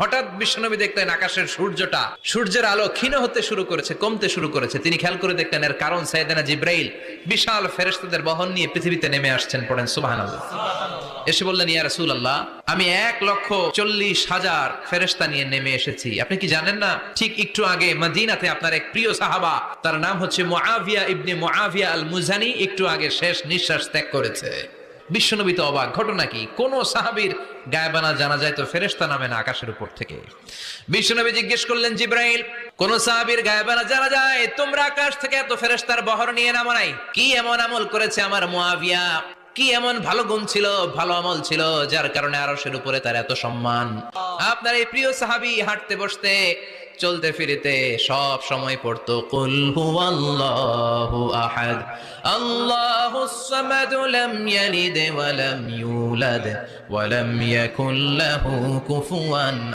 হঠাৎ বিশ্বনবী দেখলেন আকাশের সূর্যের আলো ক্ষীণ হতে শুরু করেছে, কমতে শুরু করেছে। তিনি খেয়াল করে দেখলেন এর কারণ সাইয়েদনা জিব্রাইল বিশাল ফেরেশতাদের বহন নিয়ে পৃথিবীতে নেমে আসছেন। পড়েন সুবহানাল্লাহ। এসে বললেন, ইয়া রাসূলুল্লাহ, আমি 1,40,000 ফেরেশতা নিয়ে নেমে এসেছি। আপনি কি জানেন না, ঠিক একটু আগে মদিনাতে আপনার এক প্রিয় সাহাবা, তার নাম হচ্ছে মুআবিয়া ইবনে মুআবিয়া আল মুজানি, একটু আগে শেষ নিঃশ্বাস ত্যাগ করেছে। বিশ্বনবী তো অবাক, ঘটনা কি? কোন সাহাবীর গায়বানা জানা যায় তো ফেরেশতা নামে না আকাশের উপর থেকে। বিশ্বনবী জিজ্ঞেস করলেন, জিব্রাইল, কোন সাহাবীর গায়বানা জানা যায়? তোমরা আকাশ থেকে এত ফেরেশতার বহর নিয়ে নামো নাই? কি এমন আমল করেছে আমার মুআবিয়া? কি এমন ভালো গুণ ছিল, ভালো আমল ছিল, যার কারণে আরশের উপরে তার এত সম্মান? আপনার এই প্রিয় সাহাবী হাঁটতে বসতে চলতে ফিরিতে সব সময় পড়তো কুল হুয়াল্লাহু আহাদ আল্লাহুস সামাদ লাম ইয়ালিদ ওয়া লাম ইউলাদ ওয়া লাম ইয়াকুল লাহু কুফুয়ান